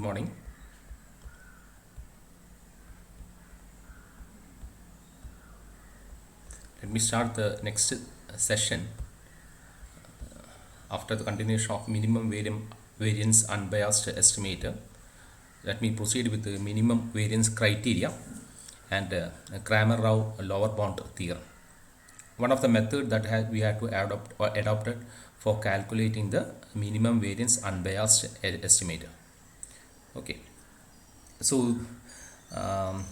morning. Let me start the next session after the continuation of variance unbiased estimator. Let me proceed with the minimum variance criteria and Cramer-Rao lower bound theorem. One of the method that we had to adopt or adopted for calculating the minimum variance unbiased estimator. Okay, so um,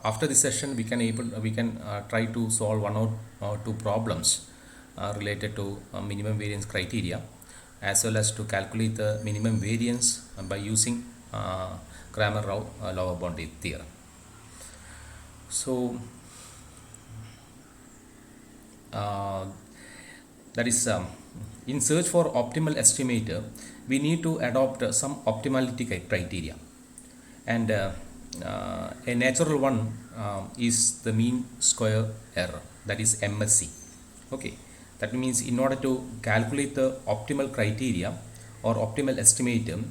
after this session we can try to solve or two problems related to minimum variance criteria, as well as to calculate the minimum variance by using Cramer-Rao lower bound theorem. So uh, that is in search for optimal estimator, we need to adopt some optimality criteria, and a natural one is the mean square error, that is MSE. Okay, that means in order to calculate the optimal criteria or optimal estimator,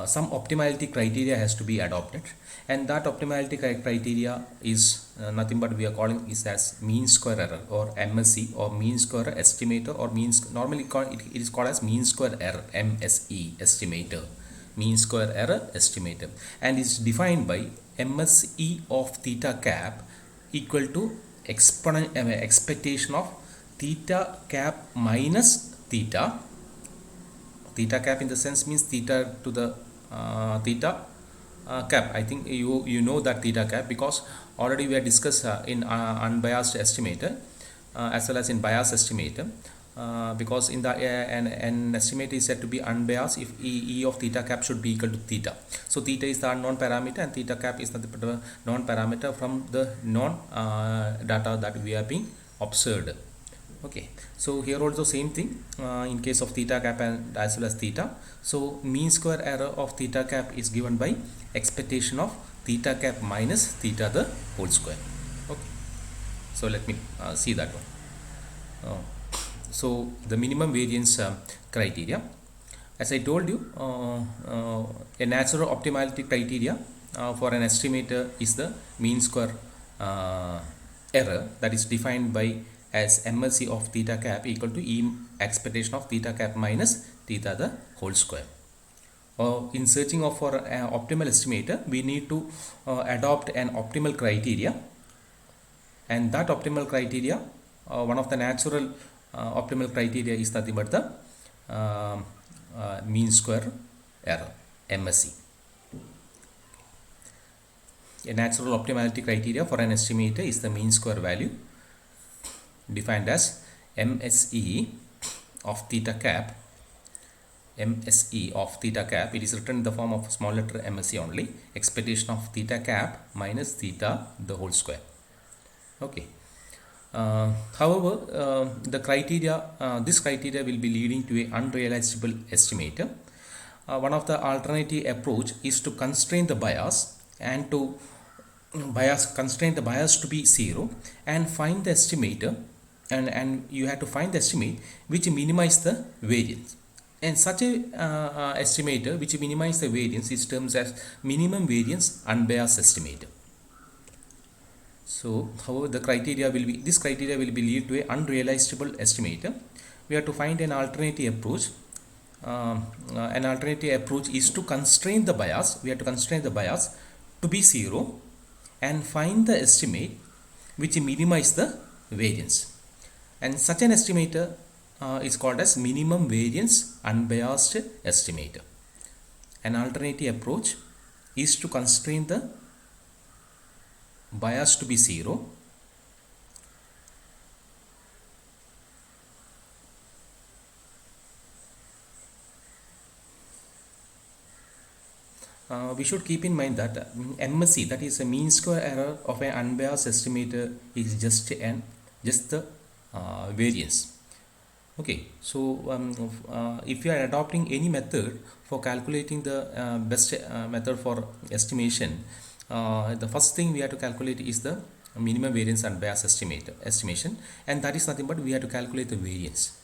some optimality criteria has to be adopted, and that optimality criteria is nothing but we are calling is as mean square error or MSE, or mean square estimator, or normally it is called as mean square error, MSE estimator, mean square error estimator, and is defined by MSE of theta cap equal to expectation of theta cap minus theta. Theta cap in the sense means theta to the theta cap. I think you know that theta cap, because already we have discussed in unbiased estimator as well as in bias estimator, because in the an estimator is said to be unbiased if e of theta cap should be equal to theta. So theta is the unknown parameter and theta cap is the known parameter from the known data that we are being observed. Okay, so here also same thing in case of theta cap and as well as theta. So mean square error of theta cap is given by expectation of theta cap minus theta the whole square. Okay, so let me see that one. So the minimum variance criteria, as I told you, a natural optimality criteria for an estimator is the mean square error, that is defined by as MSE of theta cap equal to E expectation of theta cap minus theta the whole square. In searching for an optimal estimator, we need to adopt an optimal criteria, and that optimal criteria, one of the natural optimal criteria is nothing but the mean square error, MSE. A natural optimality criteria for an estimator is the mean square value defined as MSE of theta cap. MSE of theta cap, it is written in the form of small letter MSE only, expectation of theta cap minus theta the whole square. Okay. However, the criteria, this criteria will be leading to a unrealizable estimator. One of the alternative approach is to constrain the bias and to constrain the bias to be 0 and find the estimator, and you have to find the estimate which minimize the variance, and such a estimator which minimize the variance is termed as minimum variance unbiased estimator. So however, the criteria will be, this criteria will be lead to a unrealizable estimator. We have to find an alternative approach. An alternative approach is to constrain the bias. We have to constrain the bias to be 0 and find the estimate which minimize the variance, and such an estimator is called as minimum variance unbiased estimator. An alternative approach is to constrain the bias to be 0 we should keep in mind that MSE, that is a mean square error of an unbiased estimator, is just the variance. Okay, so if you are adopting any method for calculating the best method for estimation, the first thing we have to calculate is the minimum variance unbiased estimation, and that is nothing but we have to calculate the variance.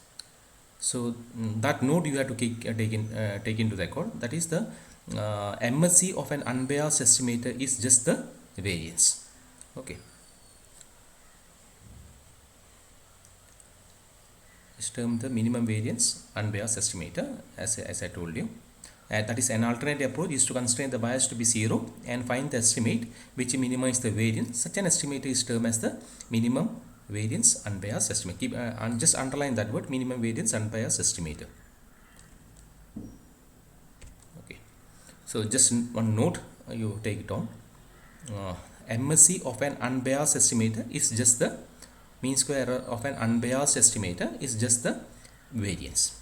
So that node you have to take into record, that is the MSE of an unbiased estimator is just the variance. Okay. It's termed the minimum variance unbiased estimator, as I told you. That is, an alternate approach is to constrain the bias to be 0 and find the estimate which minimizes the variance. Such an estimator is termed as the minimum variance unbiased estimate. Keep just underline that word, minimum variance unbiased estimator. Okay. So just one note, you take it on. MSE of an unbiased estimator is just the mean square error of an unbiased estimator is just the variance.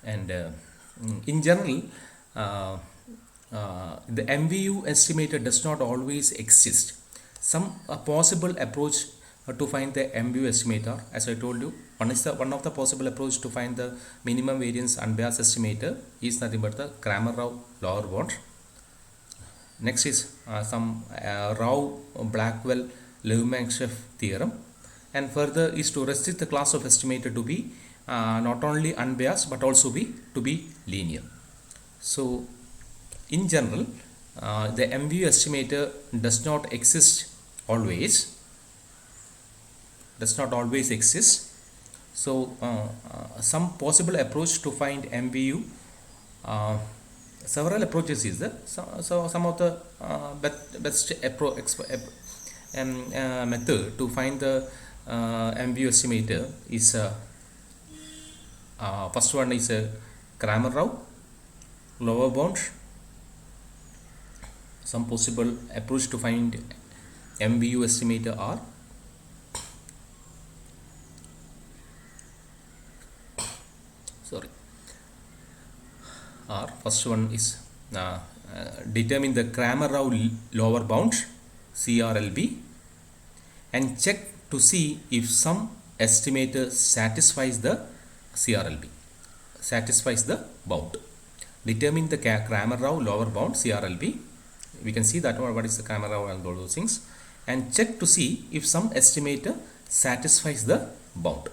And in general, the MVU estimator does not always exist. Some possible approach to find the MVU estimator, as I told you, one of the possible approach to find the minimum variance unbiased estimator is nothing but the Cramer-Rao lower bound. Next is some Rao-Blackwell-Levman-Sheff theorem, and further is to restrict the class of estimator to be not only unbiased but also to be linear. So in general, the MVU estimator does not always exist. So some possible approach to find MVU, several approaches is there. So some of the best method to find the MVU estimator is first one is Cramer-Rao lower bound. Some possible approach to find MVU estimator are first one is determine the Cramer-Rao lower bound CRLB and check to see if some estimator satisfies the CRLB, satisfies the bound. Determine the Cramer-Rao lower bound CRLB. We can see that what is the Cramer-Rao and all those things, and check to see if some estimator satisfies the bound.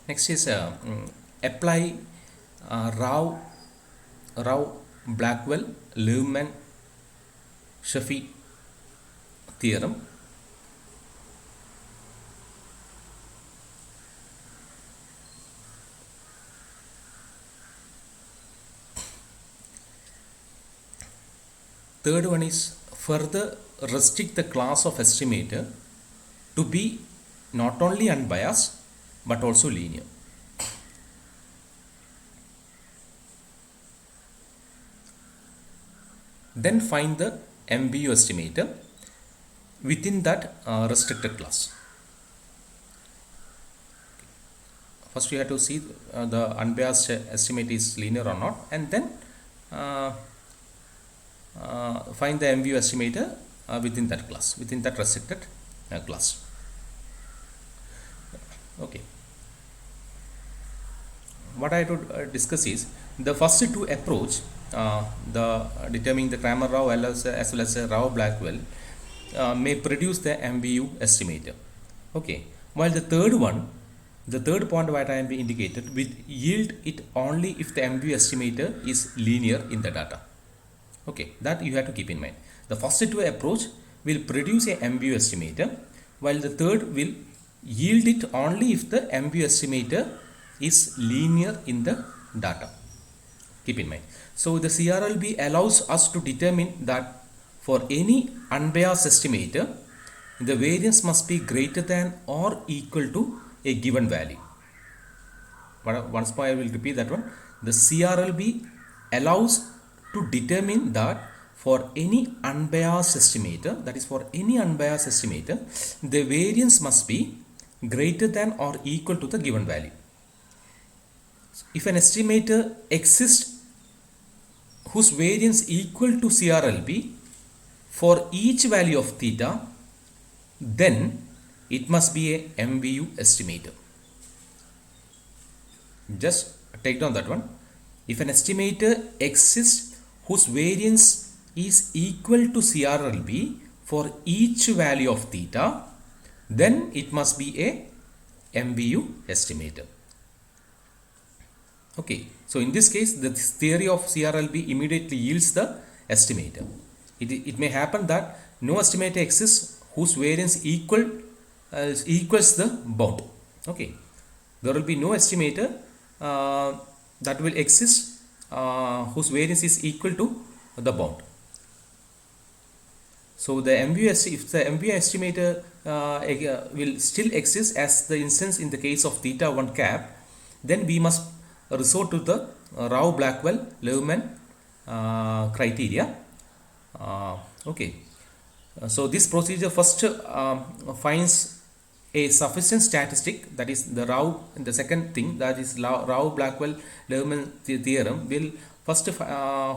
Next is apply Rao-Blackwell-Levman-Sheff theorem. Third one is further restrict the class of estimator to be not only unbiased but also linear. Then find the MVU estimator within that restricted class. First we have to see the unbiased estimate is linear or not, and then find the MVU estimator within that class, within that restricted class. Okay. What I have to discuss is the first two approach, the determining the Cramer-Rao as well as Rao-Blackwell may produce the MVU estimator. Okay. While the third one, the third point what I have indicated will yield it only if the MVU estimator is linear in the data. Okay, that you have to keep in mind. The first two approach will produce a MVU estimator, while the third will yield it only if the MVU estimator is linear in the data. Keep in mind. So the CRLB allows us to determine that for any unbiased estimator, the variance must be greater than or equal to a given value. Once more I will repeat that one. The CRLB allows to determine that for any unbiased estimator, that is for any unbiased estimator, the variance must be greater than or equal to the given value. if an estimator exists whose variance equal to CRLB for each value of theta, then it must be a MVU estimator. Just take down that one. If an estimator exists whose variance is equal to CRLB for each value of theta, then it must be a MVU estimator. Okay, so in this case, the theory of CRLB immediately yields the estimator. It may happen that no estimator exists whose variance equals the bound. Okay, there will be no estimator that will exist whose variance is equal to the bound. So the if the MVU estimator will still exist as the instance in the case of theta 1 cap, then we must resort to the Rao Blackwell Leumann criteria. Okay, so this procedure first finds a sufficient statistic, that is the Rao, and the second thing, that is Rao Blackwell Leumann theorem, will first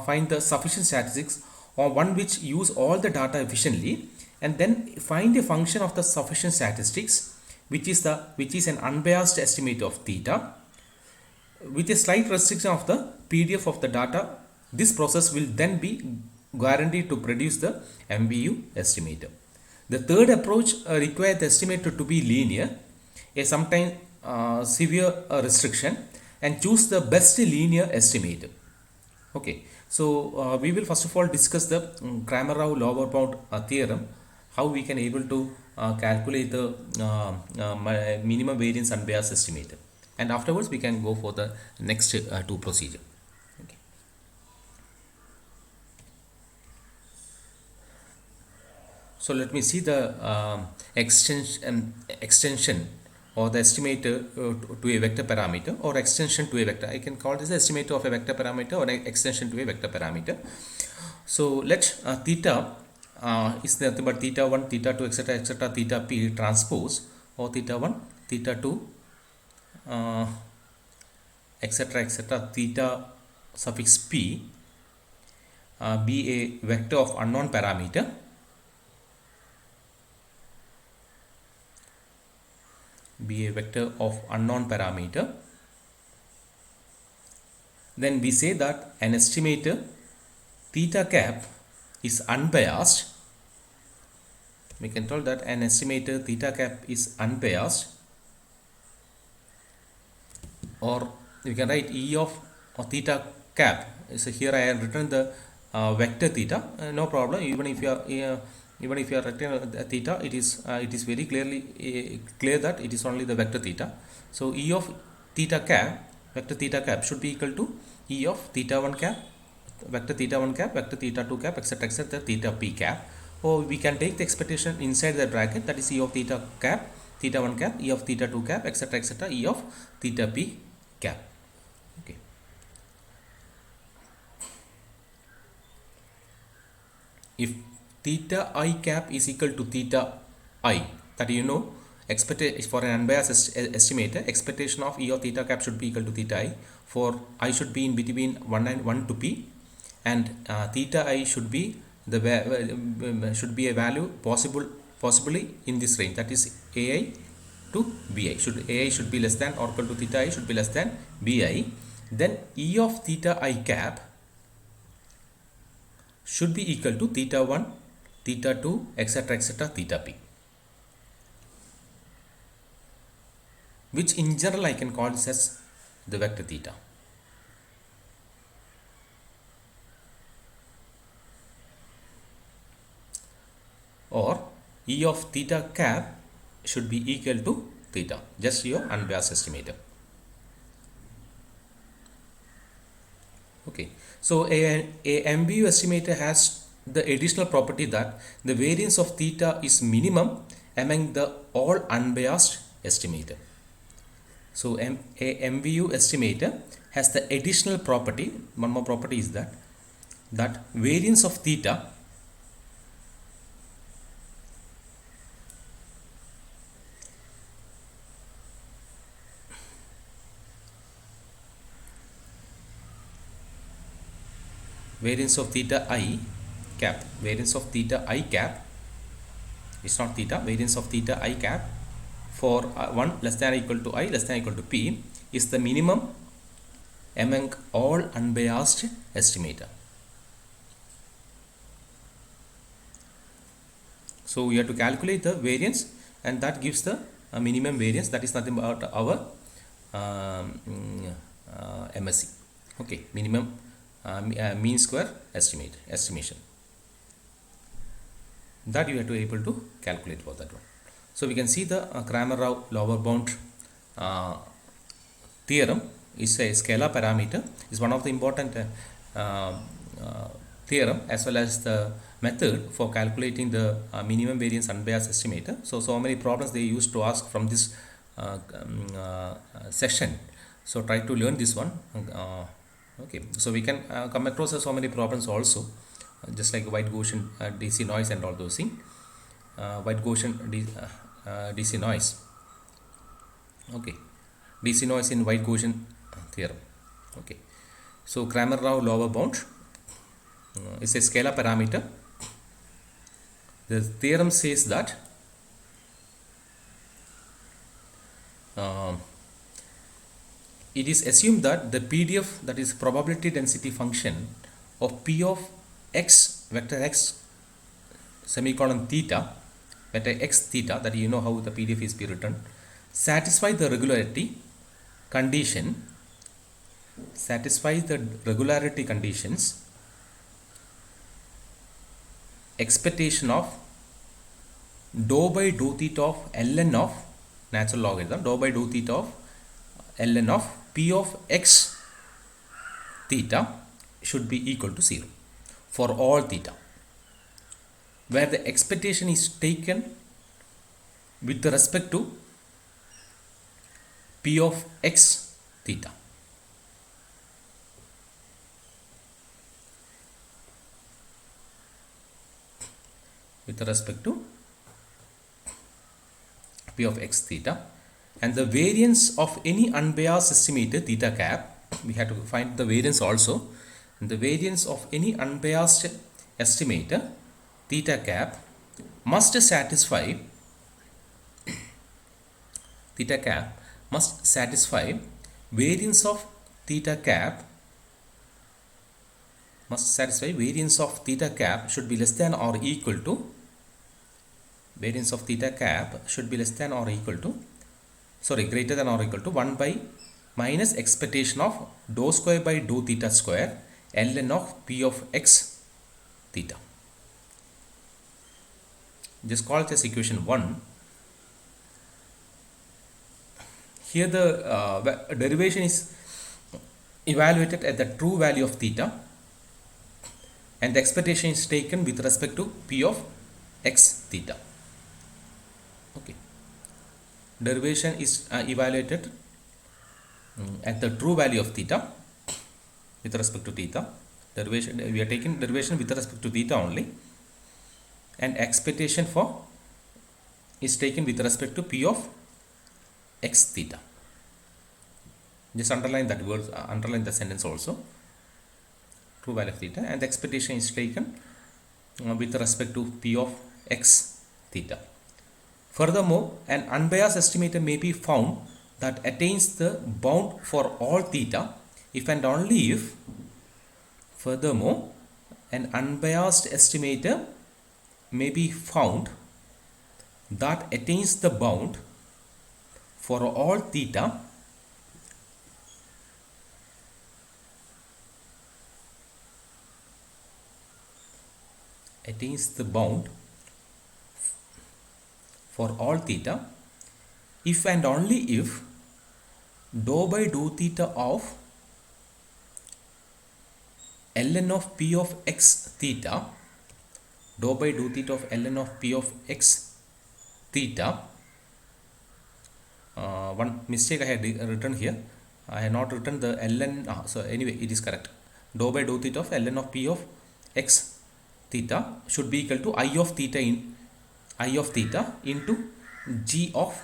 find the sufficient statistics or one which use all the data efficiently, and then find a function of the sufficient statistics which is an unbiased estimate of theta with a slight restriction of the PDF of the data. This process will then be guaranteed to produce the MVU estimator. The third approach requires the estimator to be linear, a sometimes severe restriction, and choose the best linear estimator. Okay, so we will first of all discuss the Cramer-Rao lower bound theorem, how we can able to calculate the minimum variance unbiased estimator, and afterwards we can go for the next two procedure. Okay. So let me see the extension or the estimator to a vector parameter, or extension to a vector. I can call this the estimator of a vector parameter or an extension to a vector parameter. So let theta is nothing but theta 1, theta 2, etc., theta p transpose, or theta 1, theta 2, etc., theta suffix p be a vector of unknown parameter, then we say that an estimator theta cap is unbiased. We can tell that an estimator theta cap is unbiased, or we can write E of theta cap. So here I have written the vector theta. No problem. Even if you are writing theta, it is very clear that it is only the vector theta. So E of theta cap, vector theta cap, should be equal to E of theta 1 cap, vector theta 1 cap, vector theta 2 cap, etc., theta p cap. Or we can take the expectation inside the bracket, that is E of theta cap, theta 1 cap, E of theta 2 cap, etc., E of theta p cap. Okay. If theta I cap is equal to theta I, that you know, for an unbiased estimator, expectation of E of theta cap should be equal to theta I, for I should be in between 1 and 1 to p, and theta I should be a value possibly in this range, that is AI to BI. AI should be less than or equal to theta I should be less than BI. Then E of theta I cap should be equal to theta 1, theta 2, etc., theta p, which in general I can call this as the vector theta. Or E of theta cap should be equal to theta, just your unbiased estimator. Okay, so a MVU estimator has the additional property that the variance of theta is minimum among the all unbiased estimator. So a MVU estimator has the additional property, one more property is that variance of theta variance of theta I cap, variance of theta I cap, it's not theta, variance of theta I cap for 1 less than or equal to I less than or equal to P is the minimum among all unbiased estimator. So we have to calculate the variance, and that gives the minimum variance. That is nothing but our MSE. Okay, minimum mean square estimation. That you have to be able to calculate for that one. So we can see the Cramer-Rao lower bound theorem is a scalar parameter, is one of the important theorem as well as the method for calculating the minimum variance unbiased estimator. So many problems they used to ask from this session. So try to learn this one. Okay, so we can come across so many problems also, just like white Gaussian DC noise and all those things. White Gaussian DC noise. Okay, DC noise in white Gaussian theorem. Okay, so Cramer-Rao lower bound is a scalar parameter. The theorem says that it is assumed that the PDF, that is probability density function of P of x vector x semicolon theta, vector x theta, that you know how the PDF is be written, satisfy the regularity condition, satisfies the regularity conditions, expectation of dou by dou theta of ln of natural logarithm, dou by dou theta of ln of P of x theta should be equal to 0 for all theta, where the expectation is taken with respect to P of x theta. With respect to P of x theta, and the variance of any unbiased estimator theta cap, we have to find the variance also. The variance of any unbiased estimator theta cap must satisfy theta cap must satisfy variance of theta cap should be less than or equal to variance of theta cap should be less than or equal to greater than or equal to 1 by minus expectation of dou square by dou theta square ln of P of x theta. Just call it as equation 1. Here the derivation is evaluated at the true value of theta, and the expectation is taken with respect to P of x theta. Okay, derivation is evaluated at the true value of theta with respect to theta. Derivation, we are taking derivation with respect to theta only, and expectation for is taken with respect to P of x theta. Just underline that word, underline the sentence also. True value of theta, and the expectation is taken with respect to P of x theta. Furthermore, an unbiased estimator may be found that attains the bound for all theta if and only if, furthermore, an unbiased estimator may be found that attains the bound for all theta for all theta if and only if dou by dou theta of ln of P of x theta, dou by dou theta of ln of P of x theta, one mistake I had written here, I have not written the ln, so anyway it is correct. Dou by dou theta of ln of P of x theta should be equal to I of theta into g of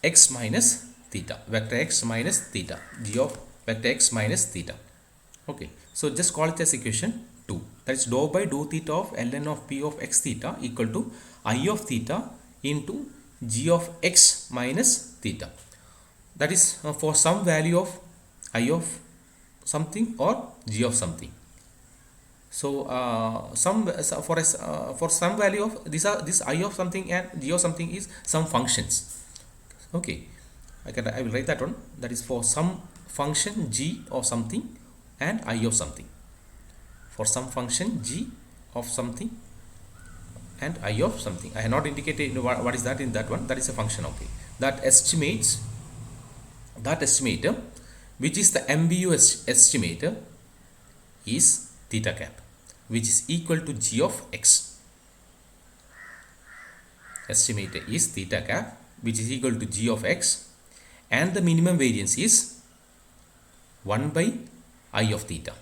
x minus theta, vector x minus theta, g of vector x minus theta. Okay, so just call it as equation 2. That is dou by dou theta of ln of p of x theta equal to I of theta into g of x minus theta. That is for some value of I of something or g of something. So for some value of this I of something and g of something is some functions. Okay, I will write that one. That is for some function g of something and I of something. For some function g of something and I of something. I have not indicated what is that in that one. That is a function. Okay, that estimates, that estimator, which is the MBU estimator, is theta cap, which is equal to g of x. Estimator is theta cap, which is equal to g of x, and the minimum variance is 1 by I of theta,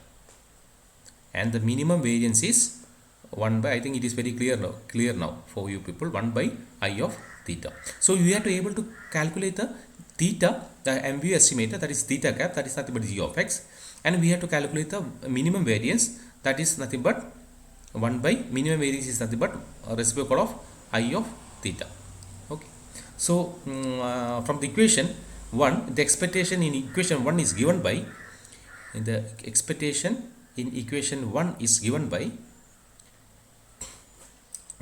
and the minimum variance is 1 by, I think it is very clear now for you people, 1 by I of theta. So you have to able to calculate the theta, the MBU estimator, that is theta cap, that is nothing but g of x, and we have to calculate the minimum variance, that is nothing but 1 by, minimum variance is nothing but reciprocal of I of theta. Okay, so from the equation 1, the expectation in equation 1 is given by, in the expectation in equation 1 is given by,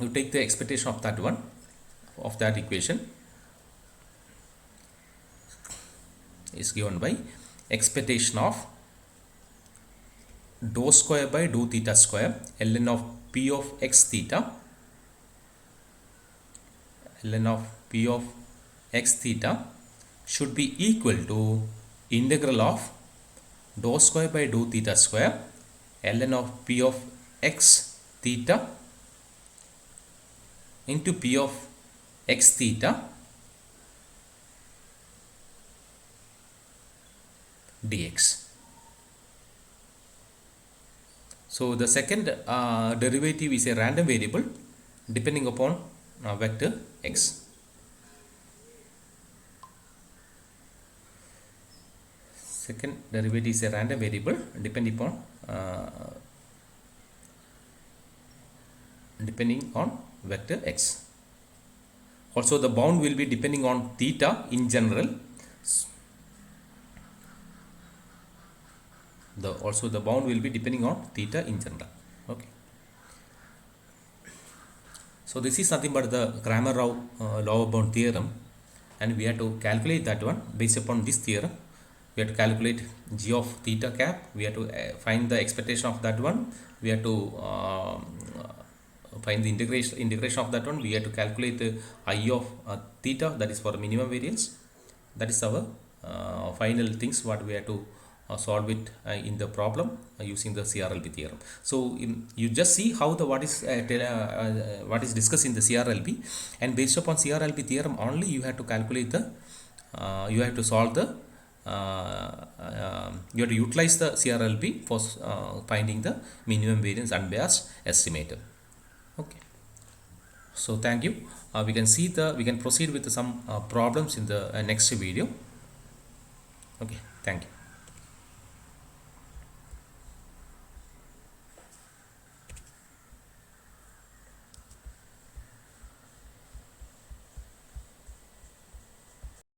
you take the expectation of that one, of that equation is given by expectation of dou square by dou theta square ln of p of x theta, ln of p of x theta should be equal to integral of dou square by dou theta square ln of p of x theta into p of x theta dx. So the second derivative is a random variable depending upon vector x. Second derivative is a random variable depending on vector x. Also the bound will be depending on theta in general. Also the bound will be depending on theta in general. Okay. So this is nothing but the Cramer-Rao lower bound theorem, and we have to calculate that one based upon this theorem. We have to calculate g of theta cap. We have to find the expectation of that one. We have to find the integration of that one. We have to calculate the I of theta, that is for minimum variance. That is our final things what we have to solve it in the problem using the CRLB theorem. So you just see how the what is discussed in the CRLB, and based upon CRLB theorem only you have to calculate the you have to solve the you have to utilize the CRLB for finding the minimum variance unbiased estimator. Okay, so thank you. We can proceed with some problems in the next video. Okay, thank you.